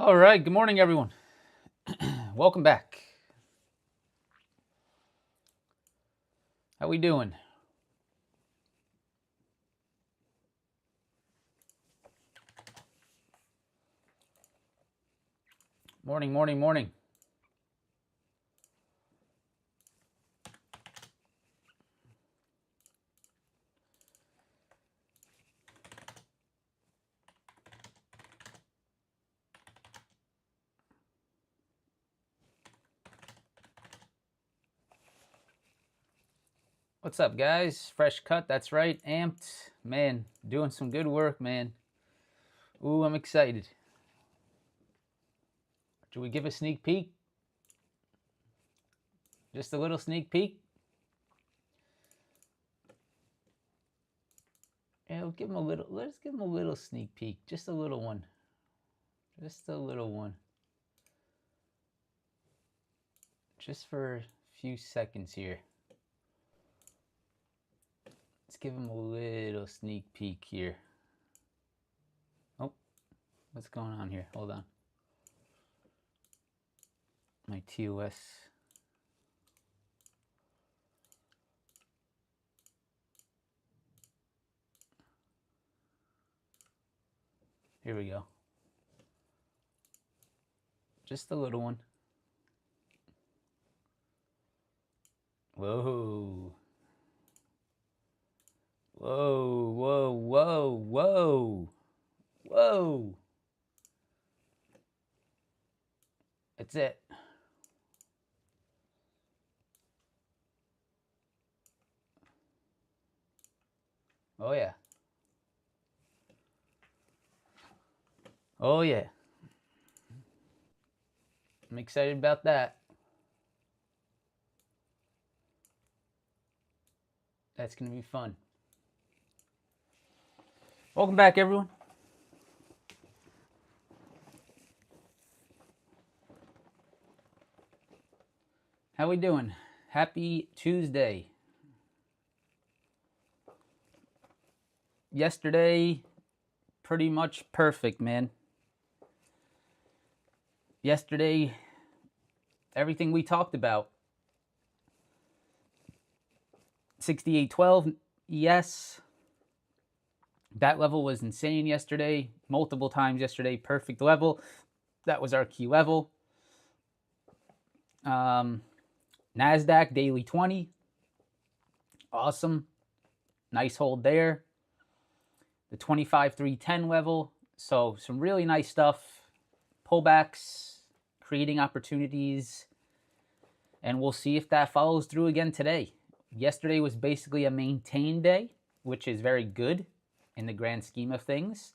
All right, good morning, everyone. Welcome back. How we doing? Morning, morning, morning. What's up, guys? Fresh cut, that's right. Amped. Man, doing some good work, man. Ooh, I'm excited. Should we give a sneak peek? Just a little sneak peek? Yeah, let's give him a little sneak peek. Just a little one. Just a little one. Just for a few seconds here. Let's give him a little sneak peek here. Oh, what's going on here? Hold on. My TOS. Here we go. Just a little one. Whoa. Whoa, whoa, whoa, whoa. Whoa. That's it. Oh, yeah. Oh, yeah. I'm excited about that. That's going to be fun. Welcome back, everyone. How we doing? Happy Tuesday. Yesterday, pretty much perfect, man. Yesterday, everything we talked about. 68.12, yes. That level was insane yesterday. Multiple times yesterday, perfect level. That was our key level. NASDAQ daily 20. Awesome. Nice hold there. The 25,310 level. So some really nice stuff. Pullbacks, creating opportunities. And we'll see if that follows through again today. Yesterday was basically a maintain day, which is very good in the grand scheme of things.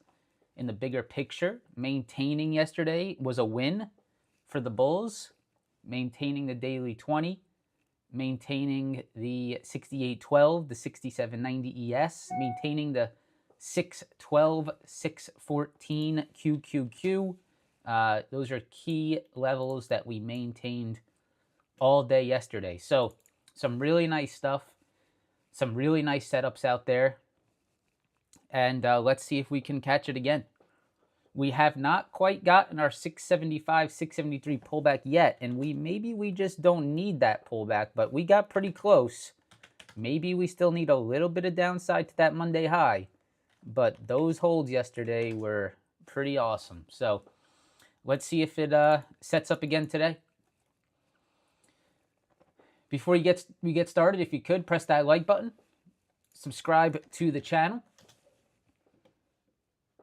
In the bigger picture, maintaining yesterday was a win for the bulls. Maintaining the daily 20. Maintaining the 68.12, the 67.90 ES, maintaining the 612, 614 QQQ. Those are key levels that we maintained all day yesterday. So some really nice stuff, some really nice setups out there. And let's see if we can catch it again. We have not quite gotten our 675, 673 pullback yet, and maybe we just don't need that pullback, but we got pretty close. Maybe we still need a little bit of downside to that Monday high, but those holds yesterday were pretty awesome. So let's see if it sets up again today. Before we get started, if you could, press that like button. Subscribe to the channel.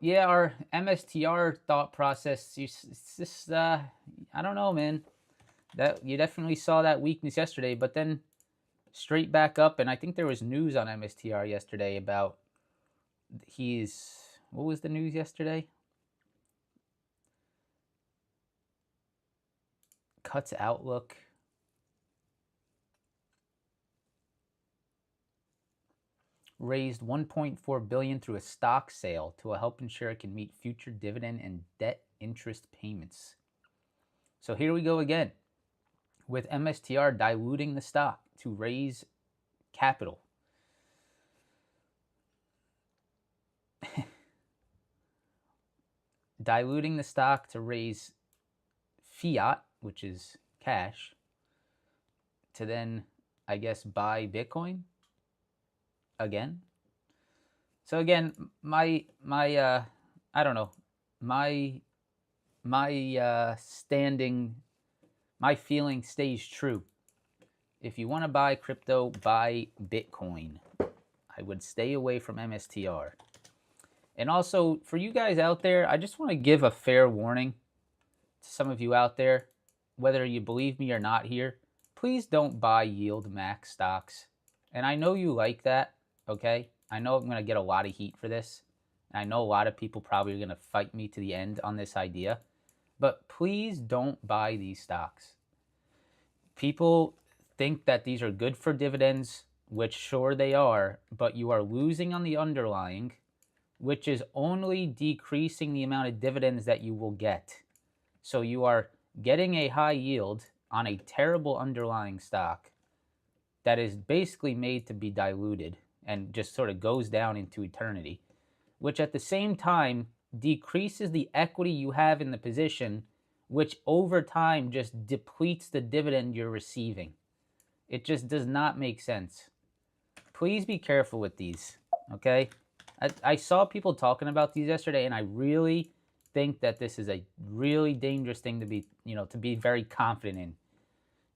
Yeah, our MSTR thought process, it's just, I don't know, man. That you definitely saw that weakness yesterday, but then straight back up, and I think there was news on MSTR yesterday about what was the news yesterday? Cuts outlook. Raised $1.4 billion through a stock sale to help ensure it can meet future dividend and debt interest payments. So here we go again with MSTR diluting the stock to raise capital. diluting the stock to raise fiat, which is cash, to then, I guess, buy Bitcoin again. So again, my I don't know, my standing, my feeling stays true. If you want to buy crypto, buy Bitcoin. I would stay away from MSTR. And also, for you guys out there, I just want to give a fair warning to some of you out there, whether you believe me or not here, please don't buy yield max stocks. And I know you like that, okay? I know I'm going to get a lot of heat for this. And I know a lot of people probably are going to fight me to the end on this idea. But please don't buy these stocks. People think that these are good for dividends, which sure they are, but you are losing on the underlying, which is only decreasing the amount of dividends that you will get. So you are getting a high yield on a terrible underlying stock that is basically made to be diluted and just sort of goes down into eternity, which at the same time decreases the equity you have in the position, which over time just depletes the dividend you're receiving. It just does not make sense. Please be careful with these, okay? I saw people talking about these yesterday, and I really think that this is a really dangerous thing to be, to be very confident in.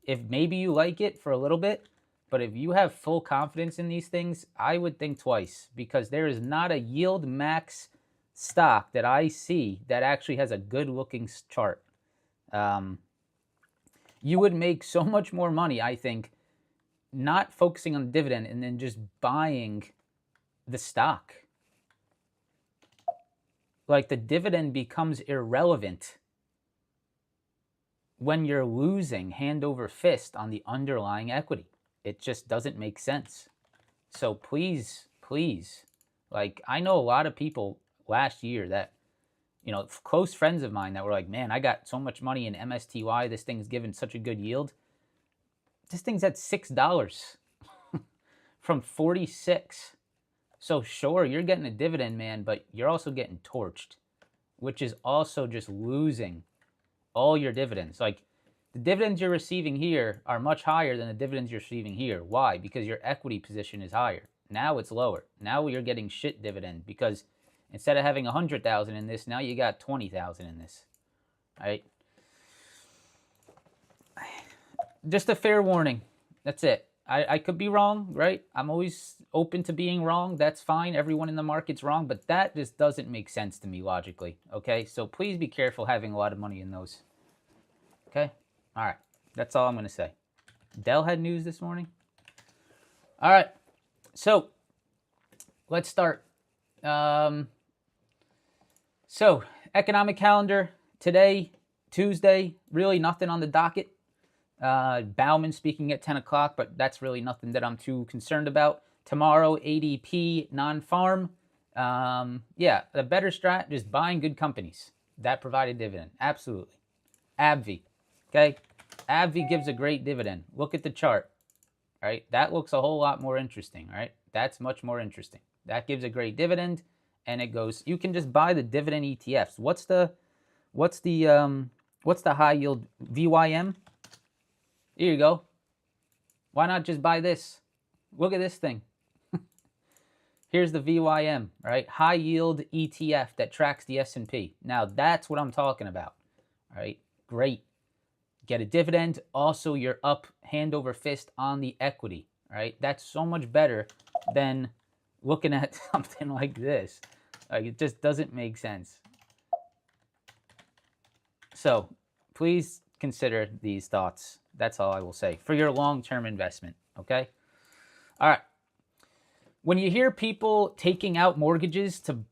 If maybe you like it for a little bit, but if you have full confidence in these things, I would think twice, because there is not a yield max stock that I see that actually has a good looking chart. You would make so much more money, I think, not focusing on the dividend and then just buying the stock. Like, the dividend becomes irrelevant when you're losing hand over fist on the underlying equity. It just doesn't make sense. So please, like, I know a lot of people last year that, close friends of mine that were like, man, I got so much money in MSTY. This thing's given such a good yield. This thing's at $6 from 46. So sure, you're getting a dividend, man, but you're also getting torched, which is also just losing all your dividends. Like, the dividends you're receiving here are much higher than the dividends you're receiving here. Why? Because your equity position is higher. Now it's lower. Now you're getting shit dividend because instead of having 100,000 in this, now you got 20,000 in this. Right? Just a fair warning. That's it. I could be wrong, right? I'm always open to being wrong. That's fine. Everyone in the market's wrong, but that just doesn't make sense to me logically. Okay? So please be careful having a lot of money in those. Okay? All right. That's all I'm going to say. Dell had news this morning. All right. So let's start. So economic calendar today, Tuesday, really nothing on the docket. Bauman speaking at 10 o'clock, but that's really nothing that I'm too concerned about. Tomorrow, ADP, non-farm. Yeah, the better strat, just buying good companies that provide a dividend. Absolutely. AbbVie, okay? AbbVie gives a great dividend. Look at the chart, right? That looks a whole lot more interesting, right? That's much more interesting. That gives a great dividend, and it goes, you can just buy the dividend ETFs. What's the high yield VYM? Here you go. Why not just buy this? Look at this thing. Here's the VYM, right? High yield ETF that tracks the S&P. Now that's what I'm talking about, right? Great. Get a dividend. Also, you're up hand over fist on the equity, right? That's so much better than looking at something like this. Like, it just doesn't make sense. So please consider these thoughts. That's all I will say for your long-term investment, okay? All right. When you hear people taking out mortgages to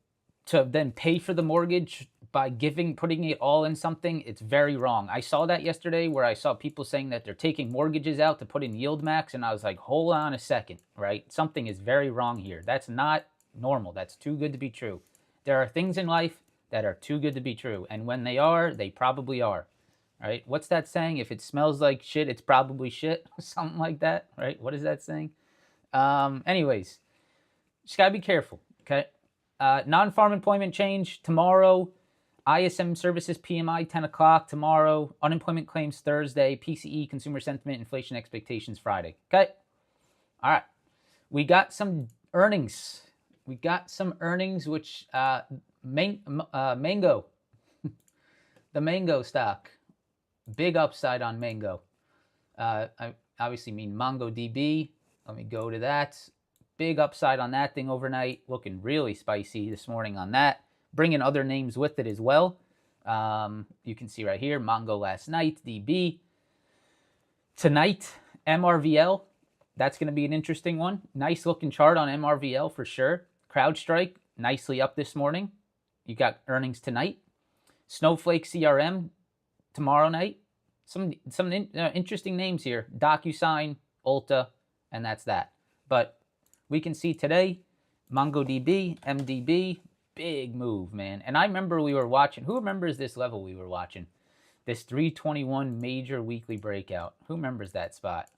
then pay for the mortgage by putting it all in something, it's very wrong. I saw that yesterday where I saw people saying that they're taking mortgages out to put in yield max, and I was like, hold on a second, right? Something is very wrong here. That's not normal. That's too good to be true. There are things in life that are too good to be true, and when they are, they probably are. Right? What's that saying? If it smells like shit, it's probably shit. Something like that, right? What is that saying? Anyways, just gotta be careful, okay? Non-farm employment change tomorrow. ISM services PMI 10 o'clock tomorrow. Unemployment claims Thursday. PCE consumer sentiment inflation expectations Friday. Okay. All right. We got some earnings. We got some earnings, which Mango, the Mango stock, big upside on Mango. I obviously mean MongoDB. Let me go to that. Big upside on that thing overnight. Looking really spicy this morning on that. Bringing other names with it as well. You can see right here, Mongo last night, DB. Tonight, MRVL. That's going to be an interesting one. Nice looking chart on MRVL for sure. CrowdStrike, nicely up this morning. You got earnings tonight. Snowflake CRM tomorrow night. Some interesting names here. DocuSign, Ulta, and that's that. But we can see today, MongoDB, MDB, big move, man. And I remember we were watching. Who remembers this level we were watching? This 321 major weekly breakout. Who remembers that spot?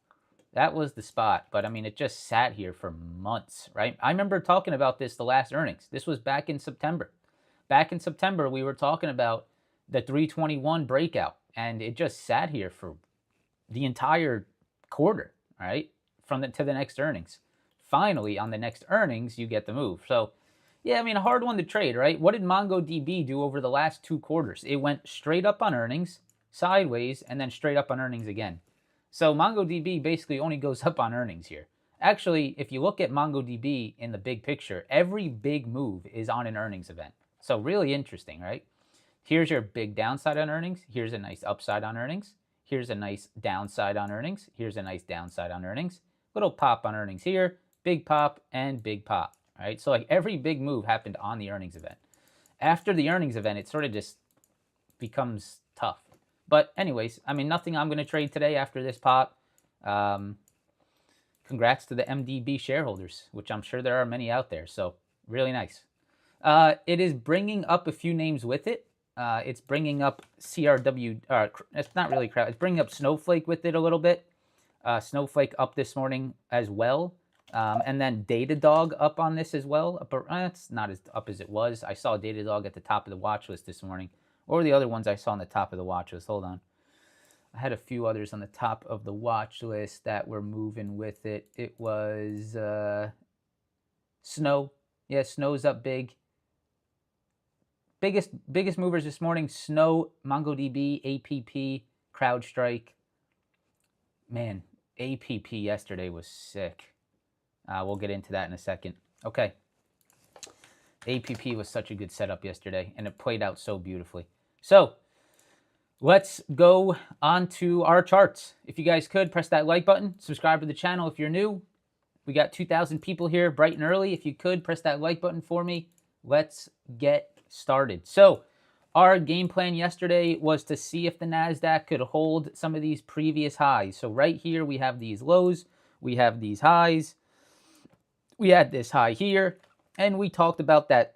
That was the spot. But, I mean, it just sat here for months, right? I remember talking about this the last earnings. This was back in September. Back in September, we were talking about the 321 breakout. And it just sat here for the entire quarter, right? To the next earnings. Finally, on the next earnings, you get the move. So, yeah, I mean, a hard one to trade, right? What did MongoDB do over the last 2 quarters? It went straight up on earnings, sideways, and then straight up on earnings again. So MongoDB basically only goes up on earnings here. Actually, if you look at MongoDB in the big picture, every big move is on an earnings event. So really interesting, right? Here's your big downside on earnings. Here's a nice upside on earnings. Here's a nice downside on earnings. Here's a nice downside on earnings. Little pop on earnings here, big pop, and big pop. Right? So like every big move happened on the earnings event. After the earnings event, it sort of just becomes tough. But anyways, I mean, nothing I'm going to trade today after this pop. Congrats to the MDB shareholders, which I'm sure there are many out there. So really nice. It is bringing up a few names with it. It's bringing up CRW. It's not really crowd. It's bringing up Snowflake with it a little bit. Snowflake up this morning as well. And then Datadog up on this as well. But it's not as up as it was. I saw Datadog at the top of the watch list this morning. Or the other ones I saw on the top of the watch list. Hold on. I had a few others on the top of the watch list that were moving with it. It was Snow. Yeah, Snow's up big. Biggest movers this morning, Snow, MongoDB, APP, CrowdStrike. Man, APP yesterday was sick. We'll get into that in a second. Okay. APP was such a good setup yesterday, and it played out so beautifully. So, let's go on to our charts. If you guys could, press that like button. Subscribe to the channel if you're new. We got 2,000 people here bright and early. If you could, press that like button for me. Let's get started. So, our game plan yesterday was to see if the NASDAQ could hold some of these previous highs. So, right here, we have these lows. We have these highs. We had this high here. And we talked about that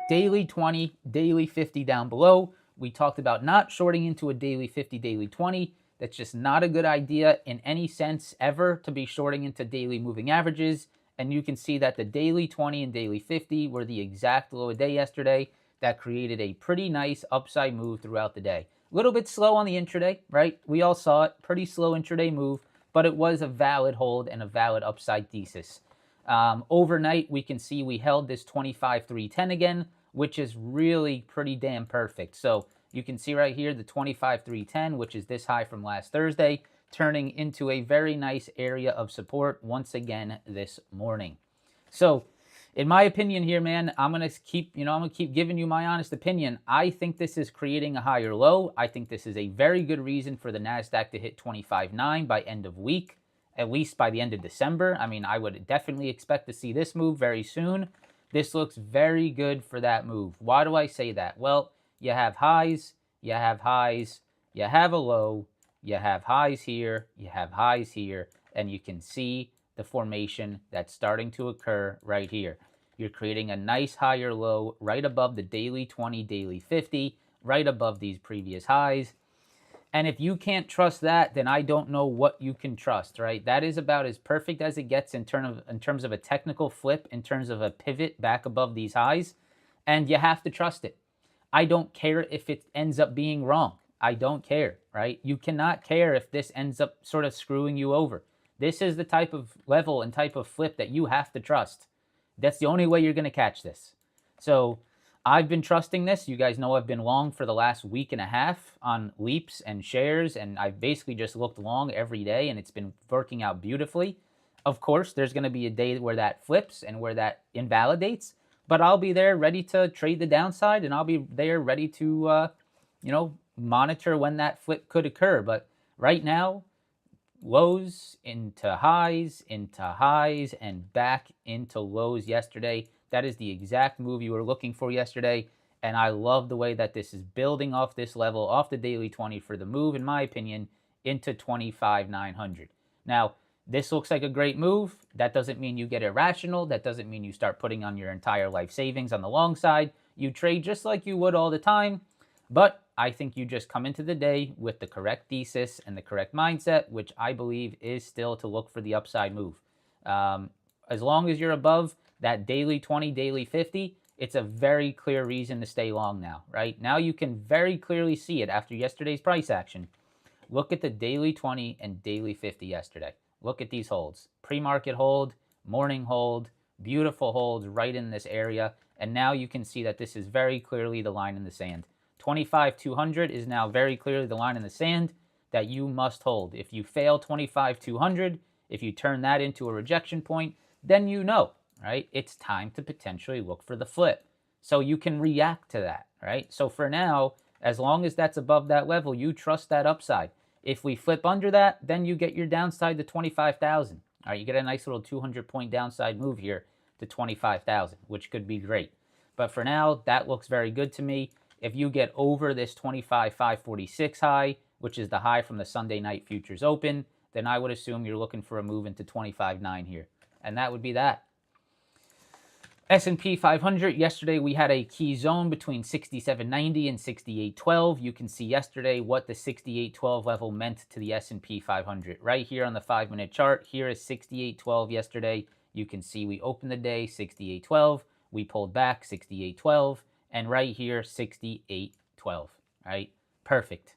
daily 20, daily 50 down below. We talked about not shorting into a daily 50, daily 20. That's just not a good idea in any sense ever to be shorting into daily moving averages. And you can see that the daily 20 and daily 50 were the exact low of the day yesterday. That created a pretty nice upside move throughout the day. A little bit slow on the intraday, right? We all saw it. Pretty slow intraday move, but it was a valid hold and a valid upside thesis. Overnight, we can see we held this 25,310 again, which is really pretty damn perfect. So you can see right here the 25,310, which is this high from last Thursday, turning into a very nice area of support once again this morning. So in my opinion here, man, I'm going to keep giving you my honest opinion. I think this is creating a higher low. I think this is a very good reason for the NASDAQ to hit 25.9 by end of week, at least by the end of December. I mean, I would definitely expect to see this move very soon. This looks very good for that move. Why do I say that? Well, you have highs, you have highs, you have a low, you have highs here, you have highs here, and you can see the formation that's starting to occur right here. You're creating a nice higher low right above the daily 20, daily 50, right above these previous highs. And if you can't trust that, then I don't know what you can trust, right? That is about as perfect as it gets in terms of a technical flip, in terms of a pivot back above these highs. And you have to trust it. I don't care if it ends up being wrong. I don't care, right? You cannot care if this ends up sort of screwing you over. This is the type of level and type of flip that you have to trust. That's the only way you're going to catch this. So I've been trusting this. You guys know I've been long for the last week and a half on leaps and shares, and I've basically just looked long every day, and it's been working out beautifully. Of course, there's going to be a day where that flips and where that invalidates, but I'll be there ready to trade the downside, and I'll be there ready to, monitor when that flip could occur. But right now, lows into highs, and back into lows yesterday. That is the exact move you were looking for yesterday. And I love the way that this is building off this level, off the daily 20 for the move, in my opinion, into 25,900. Now, this looks like a great move. That doesn't mean you get irrational. That doesn't mean you start putting on your entire life savings on the long side. You trade just like you would all the time. But I think you just come into the day with the correct thesis and the correct mindset, which I believe is still to look for the upside move. As long as you're above that daily 20, daily 50, it's a very clear reason to stay long now, right? Now you can very clearly see it after yesterday's price action. Look at the daily 20 and daily 50 yesterday. Look at these holds. Pre-market hold, morning hold, beautiful holds right in this area. And now you can see that this is very clearly the line in the sand. 25,200 is now very clearly the line in the sand that you must hold. If you fail 25,200, if you turn that into a rejection point, then you know, right? It's time to potentially look for the flip. So you can react to that, right? So for now, as long as that's above that level, you trust that upside. If we flip under that, then you get your downside to 25,000. All right, you get a nice little 200-point downside move here to 25,000, which could be great. But for now, that looks very good to me. If you get over this 25,546 high, which is the high from the Sunday night futures open, then I would assume you're looking for a move into 25.9 here. And that would be that. S&P 500, yesterday we had a key zone between 67.90 and 68.12. You can see yesterday what the 68.12 level meant to the S&P 500. Right here on the 5-minute chart, here is 68.12 yesterday. You can see we opened the day 68.12. We pulled back 68.12. And right here, 68.12, right? Perfect.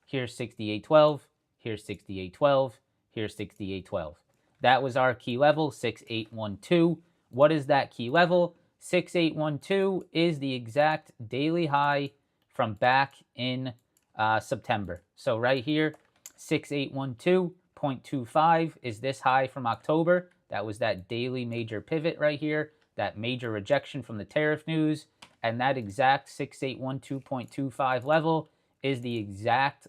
Here's 68.12. Here's 68.12. Here's 68.12. That was our key level, 6812. What is that key level? 6812 is the exact daily high from back in September. So right here, 6812.25 is this high from October. That was that daily major pivot right here, that major rejection from the tariff news. And that exact 6812.25 level is the exact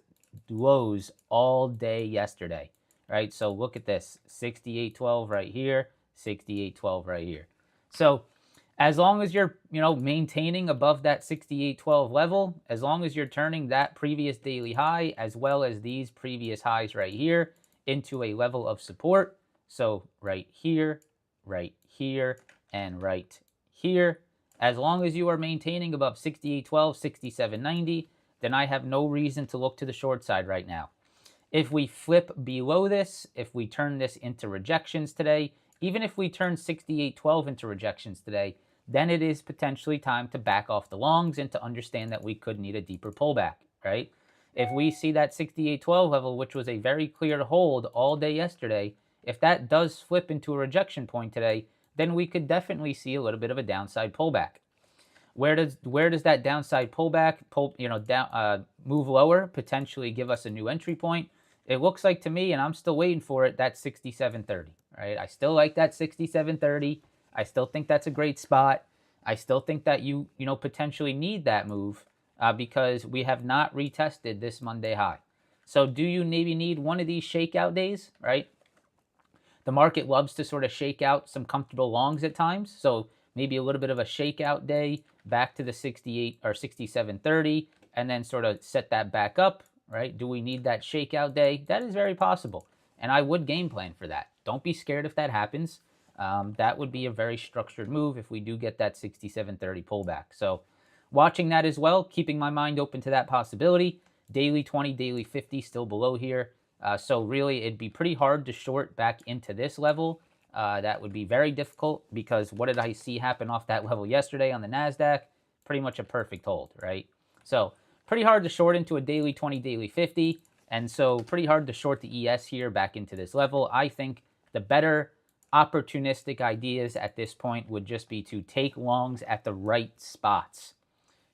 lows all day yesterday, right? So look at this, 6812 right here, 6812 right here. So as long as you're, maintaining above that 6812 level, as long as you're turning that previous daily high as well as these previous highs right here into a level of support, so right here, and right here, as long as you are maintaining above 6812, 6790, then I have no reason to look to the short side right now. If we flip below this, if we turn this into rejections today, even if we turn 6812 into rejections today, then it is potentially time to back off the longs and to understand that we could need a deeper pullback, right? If we see that 6812 level, which was a very clear hold all day yesterday, if that does flip into a rejection point today, then we could definitely see a little bit of a downside pullback. Where does that downside pullback move lower, potentially give us a new entry point? It looks like to me, and I'm still waiting for it, that 67.30, right? I still like that 67.30. I still think that's a great spot. I still think that you potentially need that move because we have not retested this Monday high. So do you maybe need one of these shakeout days, right? The market loves to sort of shake out some comfortable longs at times. So maybe a little bit of a shakeout day back to the 68 or 67.30 and then sort of set that back up, right? Do we need that shakeout day? That is very possible. And I would game plan for that. Don't be scared if that happens. That would be a very structured move if we do get that 67.30 pullback. So watching that as well, keeping my mind open to that possibility. Daily 20, daily 50 still below here. So really, it'd be pretty hard to short back into this level. That would be very difficult because what did I see happen off that level yesterday on the NASDAQ? pretty much a perfect hold, right? So pretty hard to short into a daily 20, daily 50. And so pretty hard to short the ES here back into this level. I think the better opportunistic ideas at this point would just be to take longs at the right spots,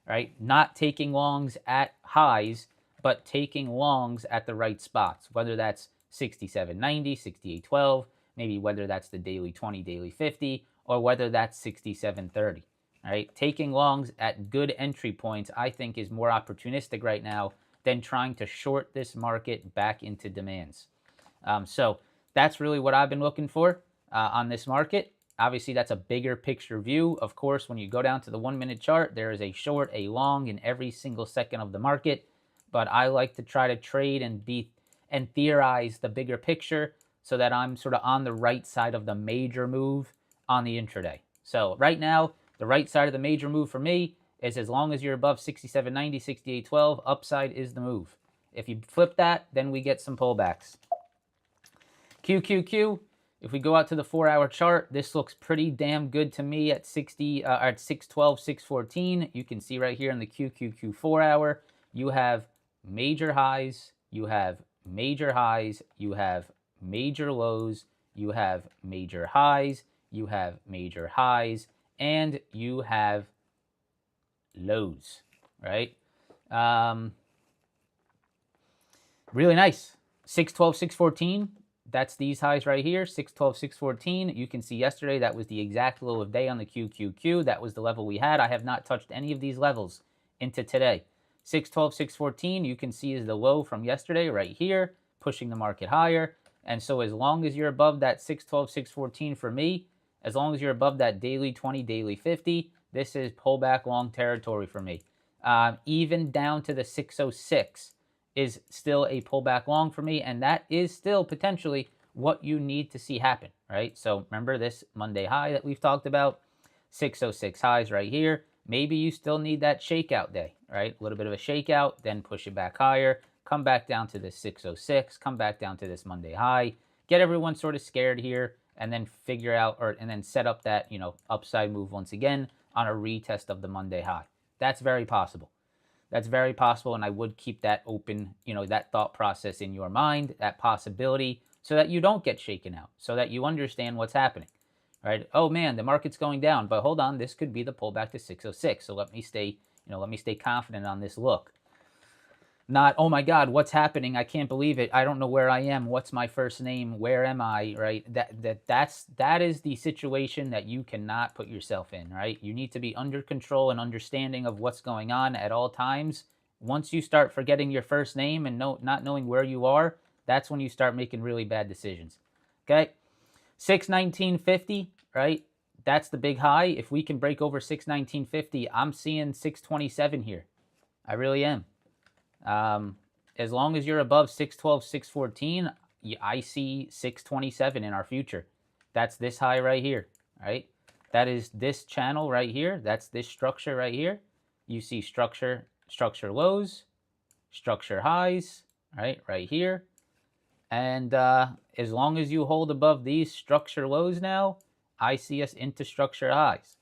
right? Not taking longs at highs, but taking longs at the right spots, whether that's 67.90, 68.12, maybe whether that's the daily 20, daily 50, or whether that's 67.30, right? Taking longs at good entry points, I think, is more opportunistic right now than trying to short this market back into demands. So that's really what I've been looking for on this market. Obviously, that's a bigger picture view. Of course, when you go down to the 1 minute chart, there is a short, a long in every single second of the market. But I like to try to trade and theorize the bigger picture so that I'm sort of on the right side of the major move on the intraday. So right now, the right side of the major move for me is as long as you're above 67.90, 68.12, upside is the move. If you flip that, then we get some pullbacks. QQQ, if we go out to the 4-hour chart, this looks pretty damn good to me at 612, 614. You can see right here in the QQQ 4-hour, you have major highs, you have major highs, you have major lows, you have major highs, you have major highs, and you have lows, right? Really nice. 612, 614. That's these highs right here, 612, 614. You can see yesterday that was the exact low of day on the QQQ. That was the level we had. I have not touched any of these levels into today. 612, 614, you can see is the low from yesterday right here, pushing the market higher. And so as long as you're above that 612, 614 for me, as long as you're above that daily 20, daily 50, this is pullback long territory for me. Even down to the 606 is still a pullback long for me, and that is still potentially what you need to see happen, right? So remember this Monday high that we've talked about, 606 highs right here. Maybe you still need that shakeout day, right? A little bit of a shakeout, then push it back higher, come back down to this 606, come back down to this Monday high, get everyone sort of scared here, and then figure out, and then set up that, upside move once again on a retest of the Monday high. That's very possible. That's very possible, and I would keep that open, that thought process in your mind, that possibility, so that you don't get shaken out, so that you understand what's happening, right? Oh man, the market's going down, but hold on, this could be the pullback to 606. So let me stay confident on this look. Not, oh my God, what's happening? I can't believe it. I don't know where I am. What's my first name? Where am I? Right? That is the situation that you cannot put yourself in, right? You need to be under control and understanding of what's going on at all times. Once you start forgetting your first name and not knowing where you are, that's when you start making really bad decisions. Okay? 619.50, right? That's the big high. If we can break over 619.50, I'm seeing 627 here. I really am. As long as you're above 612, 614, I see 627 in our future. That's this high right here, right? That is this channel right here. That's this structure right here. You see structure lows, structure highs, right here. And as long as you hold above these structure lows now, I see us into structure highs.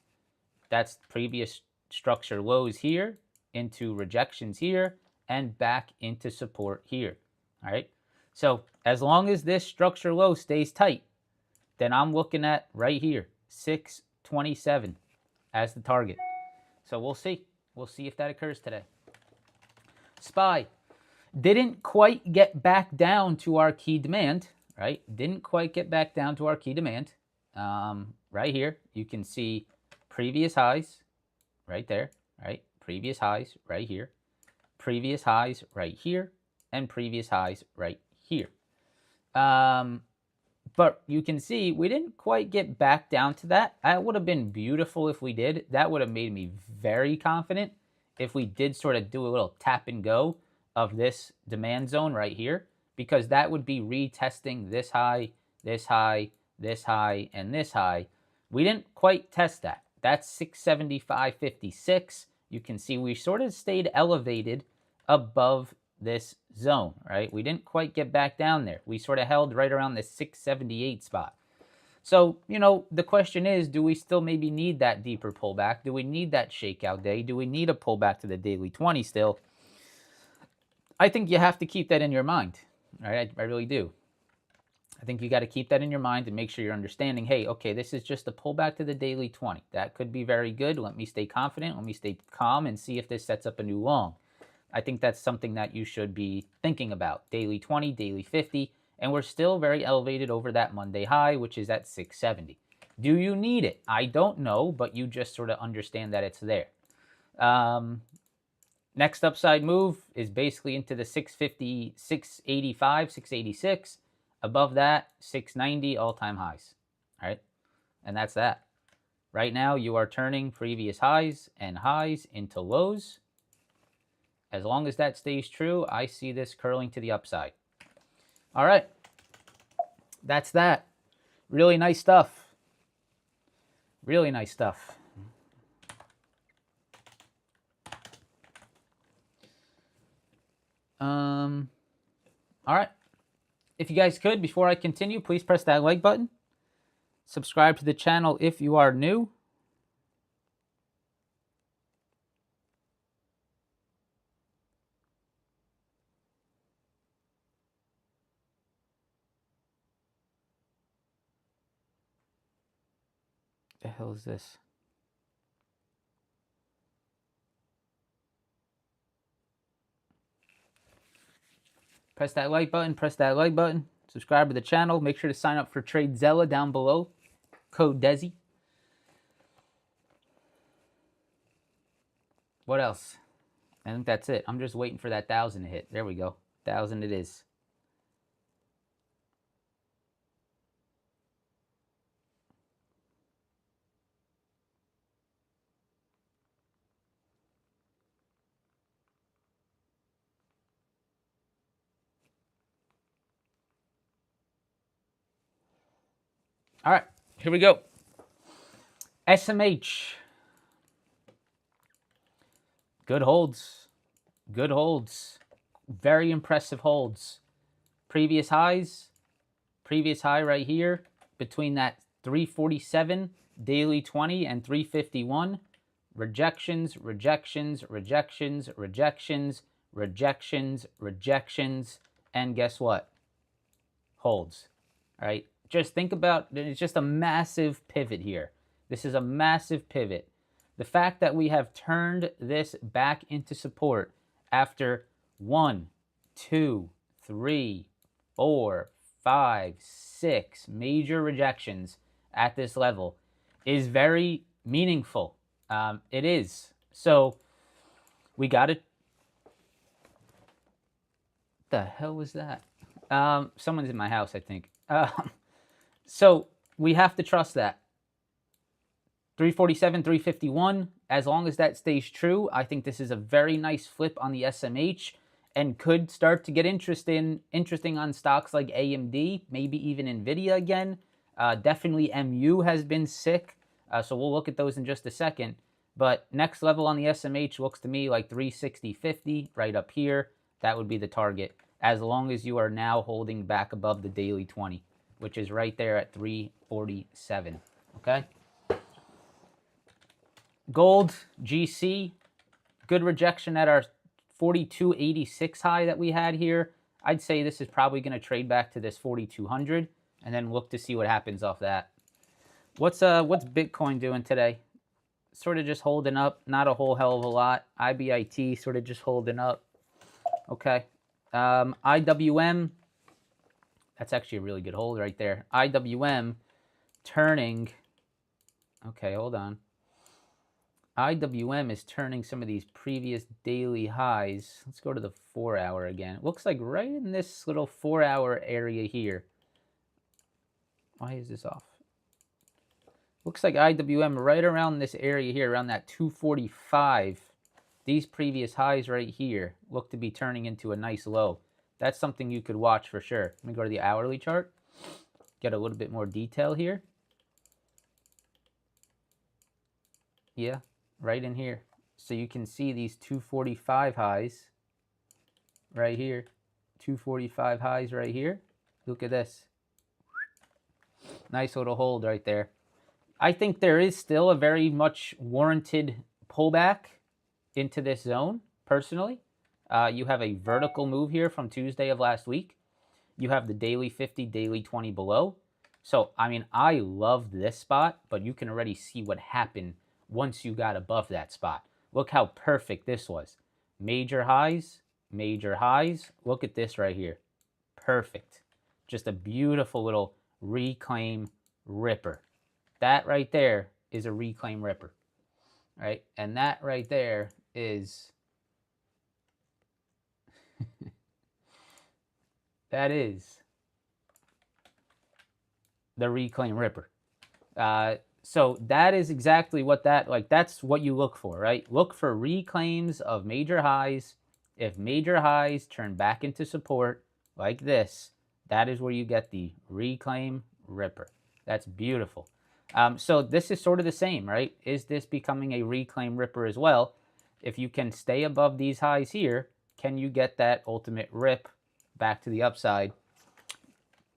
That's previous structure lows here, into rejections here, and back into support here, all right? So as long as this structure low stays tight, then I'm looking at right here, 627 as the target. So we'll see. We'll see if that occurs today. SPY didn't quite get back down to our key demand, right? Didn't quite get back down to our key demand. Right here, you can see previous highs right there, right? Previous highs right here. Previous highs right here, and previous highs right here. But you can see we didn't quite get back down to that. That would have been beautiful if we did. That would have made me very confident if we did sort of do a little tap and go of this demand zone right here, because that would be retesting this high, this high, this high, and this high. We didn't quite test that. That's 675.56. You can see we sort of stayed elevated above this zone, right? We didn't quite get back down there. We sort of held right around the 678 spot. So, you know, the question is, do we still maybe need that deeper pullback? Do we need that shakeout day? Do we need a pullback to the daily 20 still? I think you have to keep that in your mind. All right, I really do. I think you got to keep that in your mind and make sure you're understanding, hey, okay, this is just a pullback to the daily 20. That could be very good. Let me stay confident. Let me stay calm and see if this sets up a new long. I think that's something that you should be thinking about. Daily 20, daily 50, and we're still very elevated over that Monday high, which is at 670. Do you need it? I don't know, but you just sort of understand that it's there. Next upside move is basically into the 650, 685, 686. Above that, 690 all-time highs. All right, and that's that. Right now, you are turning previous highs and highs into lows. As long as that stays true, I see this curling to the upside. All right, that's that. Really nice stuff. Really nice stuff. All right. If you guys could, before I continue, please press that like button. Subscribe to the channel if you are new. The hell is this? Press that like button, press that like button. Subscribe to the channel. Make sure to sign up for TradeZella down below. Code DESI. What else? I think that's it. I'm just waiting for that 1,000 to hit. There we go. 1,000 it is. All right, here we go. SMH. Good holds. Good holds. Very impressive holds. Previous highs. Previous high right here between that 347 daily 20 and 351. Rejections, rejections, rejections, rejections, rejections, rejections, and guess what? Holds. All right. Just think about it. It's just a massive pivot here. This is a massive pivot. The fact that we have turned this back into support after 1, 2, 3, 4, 5, 6 major rejections at this level is very meaningful. It is. So we got it. The hell was that? Someone's in my house, I think. So we have to trust that. 347, 351, as long as that stays true, I think this is a very nice flip on the SMH and could start to get interesting on stocks like AMD, maybe even NVIDIA again. Definitely MU has been sick, so we'll look at those in just a second. But next level on the SMH looks to me like 360.50 right up here. That would be the target, as long as you are now holding back above the daily 20, which is right there at 347, okay? Gold, GC, good rejection at our 42.86 high that we had here. I'd say this is probably going to trade back to this 4,200 and then look to see what happens off that. What's Bitcoin doing today? Sort of just holding up, not a whole hell of a lot. IBIT sort of just holding up. Okay. IWM, that's actually a really good hold right there. IWM turning, okay, hold on. IWM is turning some of these previous daily highs. Let's go to the 4-hour again. It looks like right in this little 4-hour area here. Why is this off? Looks like IWM right around this area here, around that 245. These previous highs right here look to be turning into a nice low. That's something you could watch for sure. Let me go to the hourly chart. Get a little bit more detail here. Yeah, right in here. So you can see these 245 highs right here. 245 highs right here. Look at this. Nice little hold right there. I think there is still a very much warranted pullback into this zone, personally. You have a vertical move here from Tuesday of last week. You have the daily 50, daily 20 below. So, I mean, I love this spot, but you can already see what happened once you got above that spot. Look how perfect this was. Major highs, major highs. Look at this right here. Perfect. Just a beautiful little reclaim ripper. That right there is a reclaim ripper, right? And that right there is that is the reclaim ripper. So that is exactly what that's what you look for, right? Look for reclaims of major highs. If major highs turn back into support like this, that is where you get the reclaim ripper. That's beautiful. So this is sort of the same, right? Is this becoming a reclaim ripper as well? If you can stay above these highs here, can you get that ultimate rip back to the upside?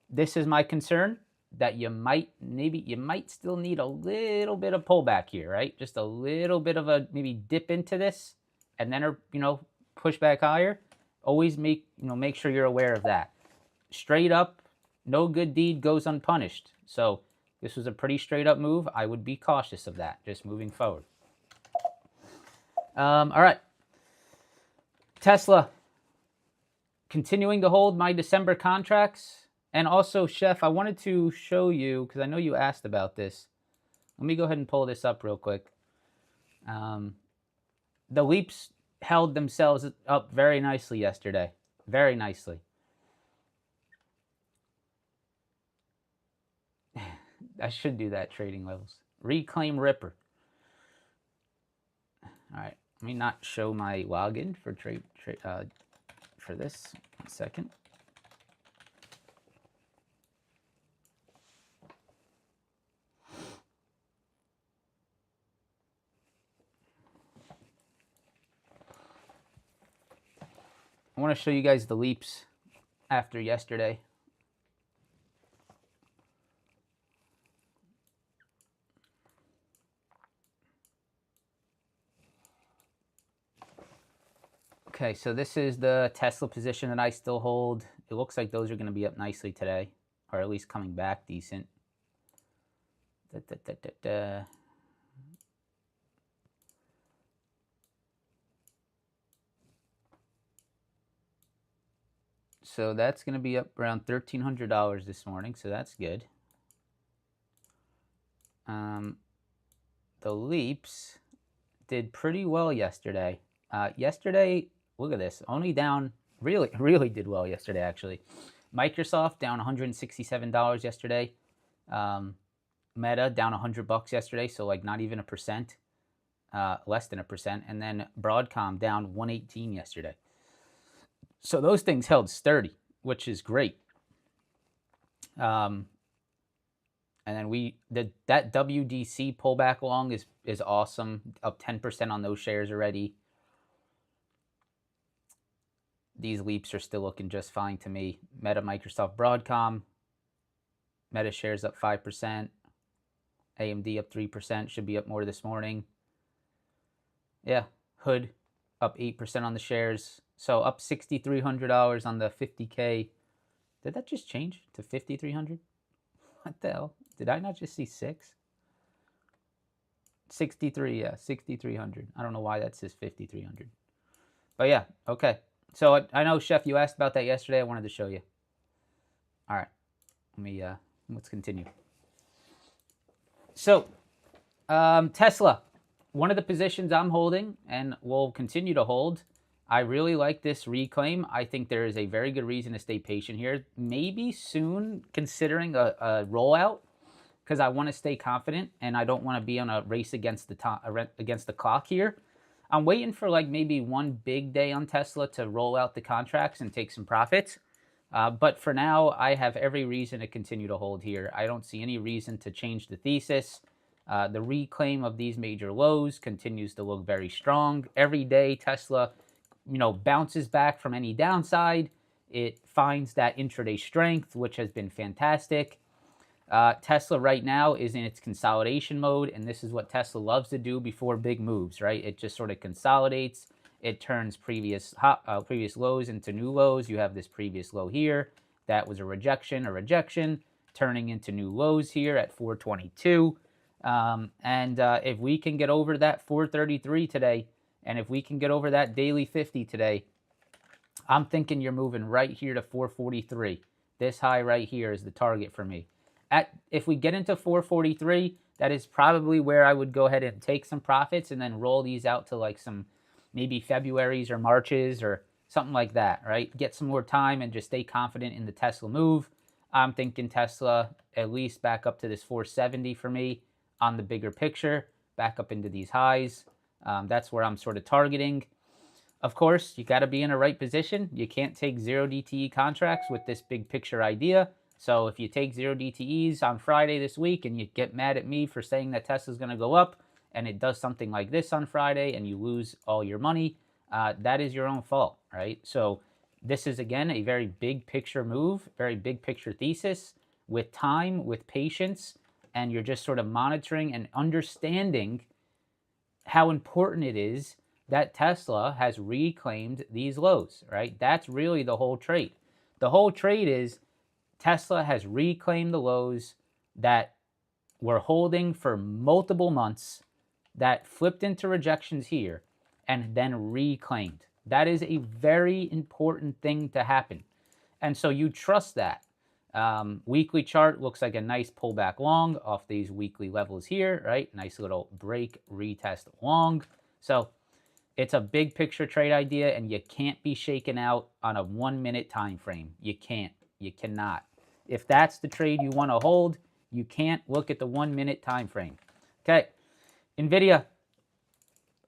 This is my concern, that you might still need a little bit of pullback here, right? Just a little bit of a maybe dip into this and then push back higher. Always make sure you're aware of that. Straight up, no good deed goes unpunished. So this was a pretty straight up move. I would be cautious of that, just moving forward. All right. Tesla, continuing to hold my December contracts. And also, Chef, I wanted to show you, because I know you asked about this. Let me go ahead and pull this up real quick. The leaps held themselves up very nicely yesterday. Very nicely. I should do that, trading levels. Reclaim Ripper. All right, let me not show my login for for this. 1 second. I want to show you guys the leaps after yesterday. Okay, so this is the Tesla position that I still hold. It looks like those are going to be up nicely today, or at least coming back decent. So that's going to be up around $1,300 this morning, so that's good. The leaps did pretty well yesterday. Yesterday, look at this, only down, really did well yesterday, actually. Microsoft down $167 yesterday. Meta down $100 yesterday, so like not even 1%, less than 1%. And then Broadcom down 118 yesterday. So those things held sturdy, which is great. And then that WDC pullback along is awesome, up 10% on those shares already. These leaps are still looking just fine to me. Meta, Microsoft, Broadcom. Meta shares up 5%. AMD up 3%. Should be up more this morning. Yeah, Hood up 8% on the shares. So up $6,300 on the 50K. Did that just change to 5,300? What the hell? Did I not just see 6? 63, yeah, 6,300. I don't know why that says 5,300. But yeah, okay. So I know, Chef, you asked about that yesterday. I wanted to show you. All right. Let's continue. So, Tesla, one of the positions I'm holding and will continue to hold. I really like this reclaim. I think there is a very good reason to stay patient here. Maybe soon considering a rollout, because I want to stay confident and I don't want to be on a race against the clock here. I'm waiting for like maybe one big day on Tesla to roll out the contracts and take some profits. But for now, I have every reason to continue to hold here. I don't see any reason to change the thesis. The reclaim of these major lows continues to look very strong. Every day, Tesla, bounces back from any downside. It finds that intraday strength, which has been fantastic. Tesla right now is in its consolidation mode, and this is what Tesla loves to do before big moves, right? It just sort of consolidates. It turns previous lows into new lows. You have this previous low here. That was a rejection, turning into new lows here at 422. If we can get over that 433 today, and if we can get over that daily 50 today, I'm thinking you're moving right here to 443. This high right here is the target for me. If we get into 443, that is probably where I would go ahead and take some profits and then roll these out to like some maybe February's or March's or something like that, right? Get some more time and just stay confident in the Tesla move. I'm thinking Tesla at least back up to this 470 for me on the bigger picture, back up into these highs. That's where I'm sort of targeting. Of course, you got to be in a right position. You can't take 0 DTE contracts with this big picture idea. So if you take 0 DTEs on Friday this week and you get mad at me for saying that Tesla's going to go up and it does something like this on Friday and you lose all your money, that is your own fault, right? So this is, again, a very big picture move, very big picture thesis with time, with patience, and you're just sort of monitoring and understanding how important it is that Tesla has reclaimed these lows, right? That's really the whole trade. The whole trade is Tesla has reclaimed the lows that were holding for multiple months, that flipped into rejections here, and then reclaimed. That is a very important thing to happen. And so you trust that. Weekly chart looks like a nice pullback long off these weekly levels here, right? Nice little break, retest long. So it's a big picture trade idea, and you can't be shaken out on a 1 minute time frame. You can't. You cannot. If that's the trade you want to hold, you can't look at the 1 minute time frame. Okay, NVIDIA.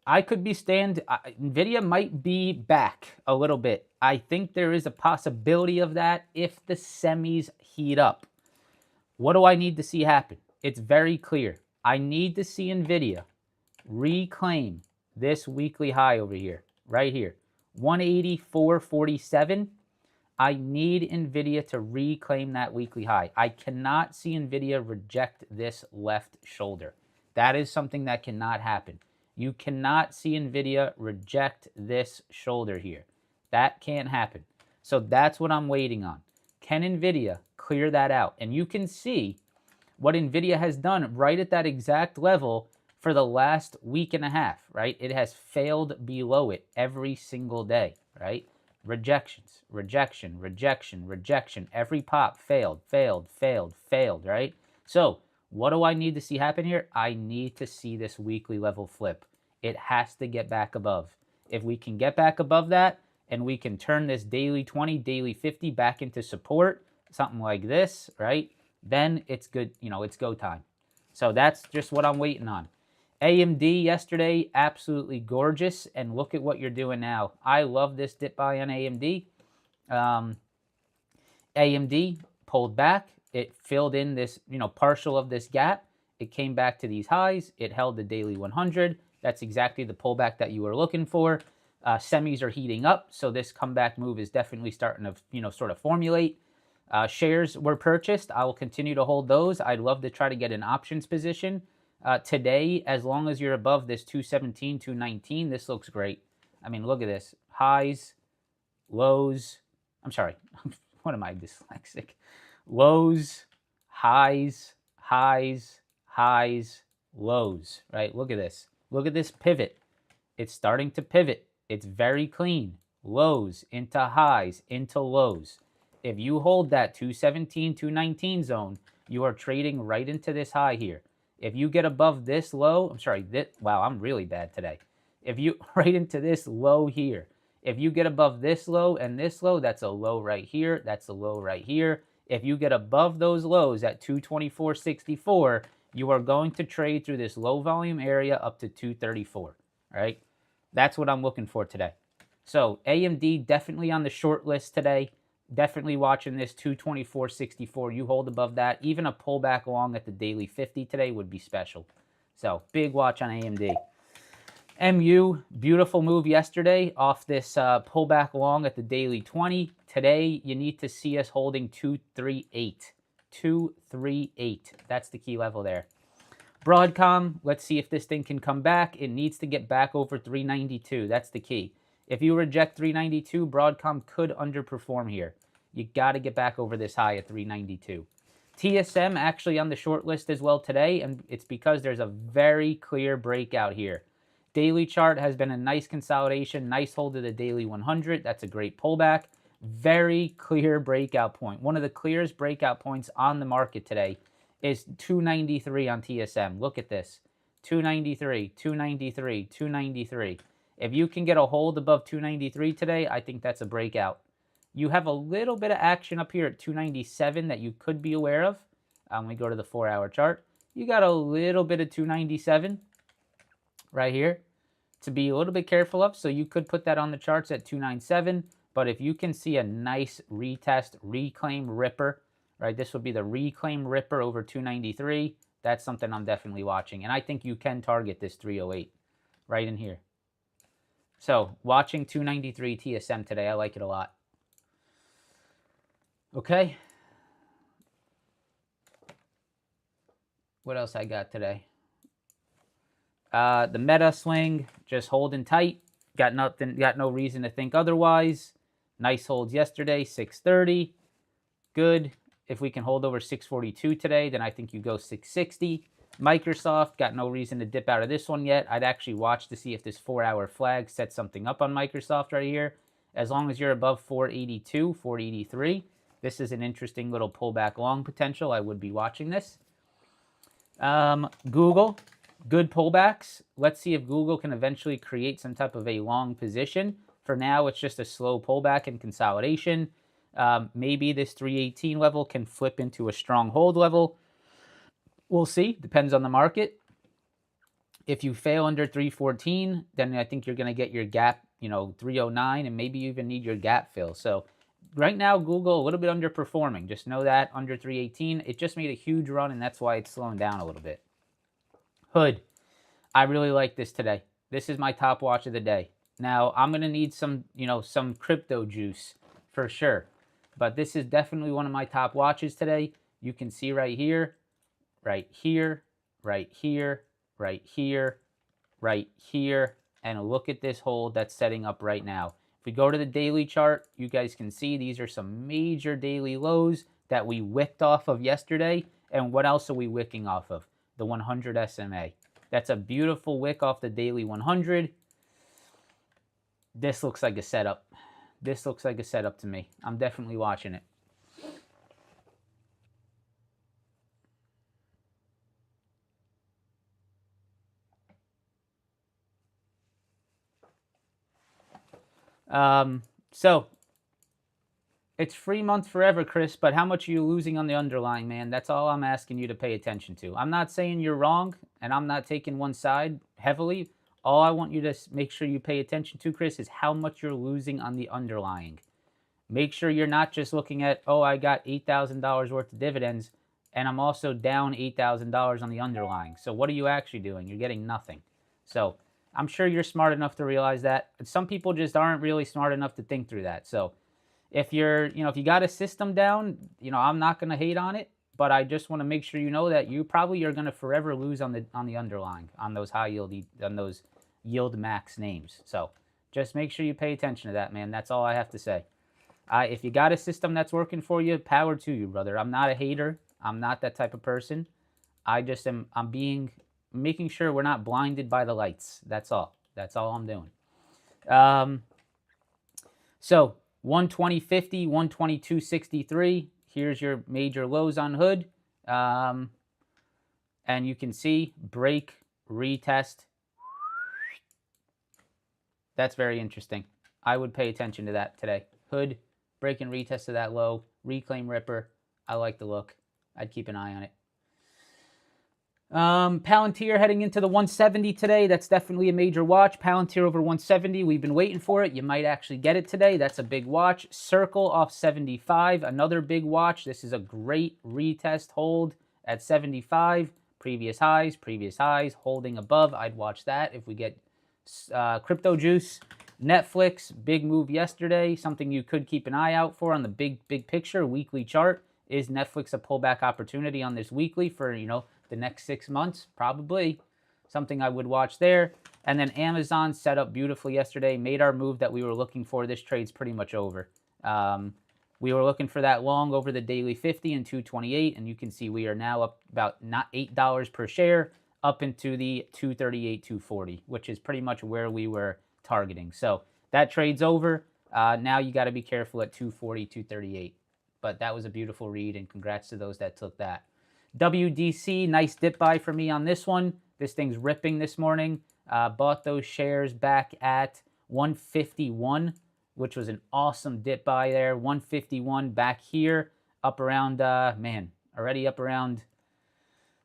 NVIDIA might be back a little bit. I think there is a possibility of that if the semis heat up. What do I need to see happen? It's very clear. I need to see NVIDIA reclaim this weekly high over here, right here, 184.47. I need NVIDIA to reclaim that weekly high. I cannot see NVIDIA reject this left shoulder. That is something that cannot happen. You cannot see NVIDIA reject this shoulder here. That can't happen. So that's what I'm waiting on. Can NVIDIA clear that out? And you can see what NVIDIA has done right at that exact level for the last week and a half, right? It has failed below it every single day, right? Rejections, rejection, rejection, rejection. Every pop failed, right? So what do I need to see happen here? I need to see this weekly level flip. It has to get back above. If we can get back above that and we can turn this daily 20, daily 50 back into support, something like this, right? Then it's good, it's go time. So that's just what I'm waiting on. AMD yesterday, absolutely gorgeous. And look at what you're doing now. I love this dip buy on AMD. AMD pulled back. It filled in this, partial of this gap. It came back to these highs. It held the daily 100. That's exactly the pullback that you were looking for. Semis are heating up, so this comeback move is definitely starting to, sort of formulate. Shares were purchased. I will continue to hold those. I'd love to try to get an options position. Today, as long as you're above this 217, 219, this looks great. I mean, look at this. Highs, lows. I'm sorry. What am I, dyslexic? Lows, highs, highs, highs, lows, right? Look at this. Look at this pivot. It's starting to pivot. It's very clean. Lows into highs, into lows. If you hold that 217, 219 zone, you are trading right into this high here. If you get above this low, wow, I'm really bad today. If you right into this low here, if you get above this low and this low, that's a low right here, that's a low right here. If you get above those lows at 224.64, you are going to trade through this low volume area up to 234, right? That's what I'm looking for today. So AMD definitely on the short list today. Definitely watching this 224.64. You hold above that. Even a pullback along at the daily 50 today would be special. So big watch on AMD. MU, beautiful move yesterday off this pullback long at the daily 20. Today, you need to see us holding 238. 238. That's the key level there. Broadcom, let's see if this thing can come back. It needs to get back over 392. That's the key. If you reject 392, Broadcom could underperform here. You got to get back over this high at 392. TSM actually on the short list as well today, and it's because there's a very clear breakout here. Daily chart has been a nice consolidation, nice hold of the daily 100. That's a great pullback. Very clear breakout point. One of the clearest breakout points on the market today is 293 on TSM. Look at this. 293, 293, 293. If you can get a hold above 293 today, I think that's a breakout. You have a little bit of action up here at 297 that you could be aware of. Let me go to the 4-hour chart. You got a little bit of 297 right here to be a little bit careful of. So you could put that on the charts at 297. But if you can see a nice retest, reclaim ripper, right? This would be the reclaim ripper over 293. That's something I'm definitely watching. And I think you can target this 308 right in here. So watching 293 TSM today, I like it a lot. Okay. What else I got today? The meta swing, just holding tight. Got no reason to think otherwise. Nice holds yesterday, 630. Good. If we can hold over 642 today, then I think you go 660. Microsoft, got no reason to dip out of this one yet. I'd actually watch to see if this 4-hour flag sets something up on Microsoft right here. As long as you're above 482, 483, this is an interesting little pullback long potential. I would be watching this. Google, good pullbacks. Let's see if Google can eventually create some type of a long position. For now, it's just a slow pullback and consolidation. Maybe this 318 level can flip into a strong hold level. We'll see. Depends on the market. If you fail under 314, then I think you're going to get your gap, 309, and maybe you even need your gap fill. So right now, Google a little bit underperforming. Just know that under 318, it just made a huge run, and that's why it's slowing down a little bit. Hood, I really like this today. This is my top watch of the day. Now, I'm going to need some, some crypto juice for sure. But this is definitely one of my top watches today. You can see right here, right here, right here, right here, right here. And look at this hold that's setting up right now. If we go to the daily chart, you guys can see these are some major daily lows that we wicked off of yesterday. And what else are we wicking off of? The 100 SMA. That's a beautiful wick off the daily 100. This looks like a setup. This looks like a setup to me. I'm definitely watching it. So it's free month forever, Chris, but how much are you losing on the underlying, man? That's all I'm asking you to pay attention to. I'm not saying you're wrong, and I'm not taking one side heavily. All I want you to make sure you pay attention to, Chris, is how much you're losing on the underlying. Make sure you're not just looking at, oh, I got $8,000 worth of dividends, and I'm also down $8,000 on the underlying. So what are you actually doing? You're getting nothing. So I'm sure you're smart enough to realize that. Some people just aren't really smart enough to think through that. So if you're, if you got a system down, I'm not going to hate on it, but I just want to make sure you know that you probably are going to forever lose on the underlying, on those high yield, on those yield max names. So just make sure you pay attention to that, man. That's all I have to say. If you got a system that's working for you, power to you, brother. I'm not a hater. I'm not that type of person. I just am, making sure we're not blinded by the lights. That's all. That's all I'm doing. So 120.50, 122.63. Here's your major lows on Hood. And you can see break, retest. That's very interesting. I would pay attention to that today. Hood, break and retest to that low. Reclaim ripper. I like the look. I'd keep an eye on it. Palantir heading into the 170 today. That's definitely a major watch. Palantir over 170. We've been waiting for it. You might actually get it today. That's a big watch. Circle off 75. Another big watch. This is a great retest hold at 75. Previous highs, holding above. I'd watch that if we get crypto juice. Netflix, big move yesterday. Something you could keep an eye out for on the big picture, weekly chart. Is Netflix a pullback opportunity on this weekly for, the next 6 months? Probably. Something I would watch there. And then Amazon set up beautifully yesterday, made our move that we were looking for. This trade's pretty much over. We were looking for that long over the daily 50 and 228, and you can see we are now up about not $8 per share up into the 238, 240, which is pretty much where we were targeting. So that trade's over. Now you got to be careful at 240, 238. But that was a beautiful read, and congrats to those that took that. WDC, nice dip buy for me on this one. This thing's ripping this morning. Bought those shares back at 151, which was an awesome dip buy there. 151 back here, up around, already up around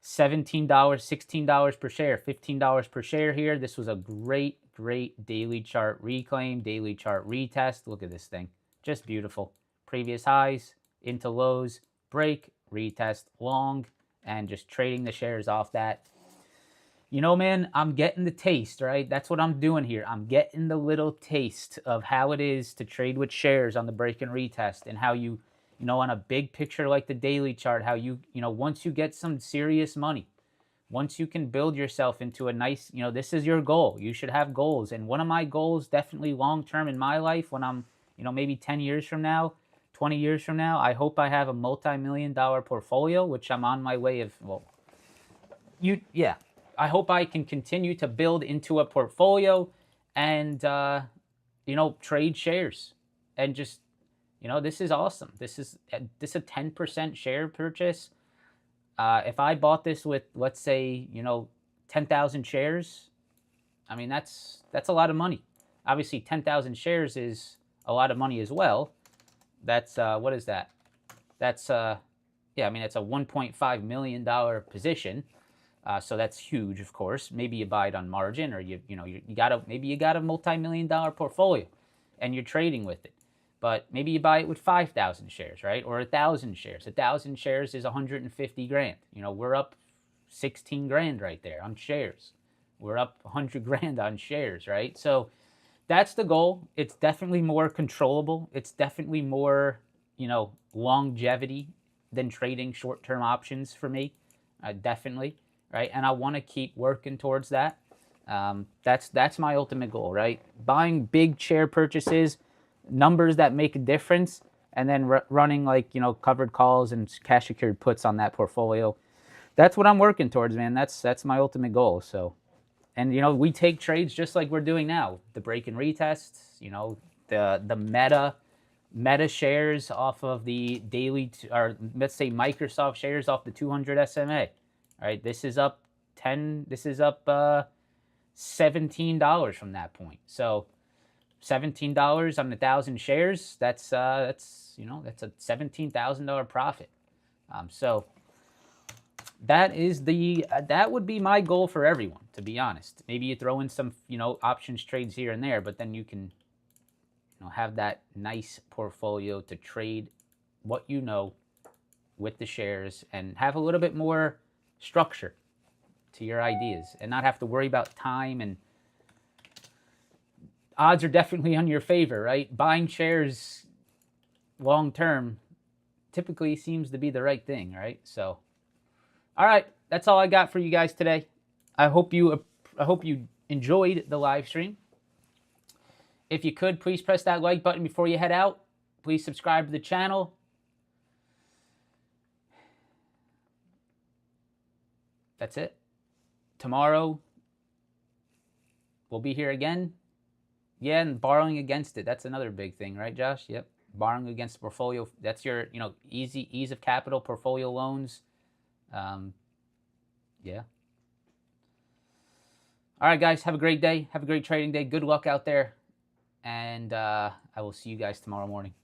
$17, $16 per share, $15 per share here. This was a great, great daily chart reclaim, daily chart retest. Look at this thing. Just beautiful. Previous highs into lows, break, retest, long, and just trading the shares off that. Man, I'm getting the taste, right? That's what I'm doing here. I'm getting the little taste of how it is to trade with shares on the break and retest, and how you on a big picture like the daily chart, how once you get some serious money, once you can build yourself into a nice, this is your goal. You should have goals. And one of my goals, definitely long-term in my life, when I'm, maybe 10 years from now, 20 years from now, I hope I have a multi-million-dollar portfolio, which I'm on my way of, I hope I can continue to build into a portfolio and, trade shares and just, this is awesome. This is a 10% share purchase. If I bought this with, let's say, 10,000 shares, I mean, that's a lot of money. Obviously, 10,000 shares is a lot of money as well. That's, what is that? That's, it's a $1.5 million position. So that's huge, of course. Maybe you buy it on margin, or you got a multi-million-dollar portfolio and you're trading with it. But maybe you buy it with 5,000 shares, right? Or 1,000 shares. 1,000 shares is 150 grand. We're up 16 grand right there on shares. We're up 100 grand on shares, right? So that's the goal. It's definitely more controllable. It's definitely more, longevity than trading short-term options for me. Definitely, right? And I want to keep working towards that. That's my ultimate goal, right? Buying big share purchases, numbers that make a difference, and then running like, covered calls and cash secured puts on that portfolio. That's what I'm working towards, man. That's my ultimate goal. So, and we take trades just like we're doing now. The break and retests, the meta shares off of the daily, or let's say Microsoft shares off the 200 SMA. Right? This is up $17 from that point. So $17 on 1,000 shares, that's a $17,000 profit. So that would be my goal for everyone, to be honest. Maybe you throw in some, options trades here and there, but then you can, have that nice portfolio to trade what with the shares, and have a little bit more structure to your ideas, and not have to worry about time. And odds are definitely on your favor, right? Buying shares long term typically seems to be the right thing, right? So, all right, that's all I got for you guys today. I hope you enjoyed the live stream. If you could, please press that like button before you head out. Please subscribe to the channel. That's it. Tomorrow, we'll be here again. Yeah, and borrowing against it. That's another big thing, right, Josh? Yep. Borrowing against portfolio. That's your, ease of capital portfolio loans. Yeah. All right, guys. Have a great day. Have a great trading day. Good luck out there. And I will see you guys tomorrow morning.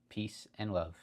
Peace and love.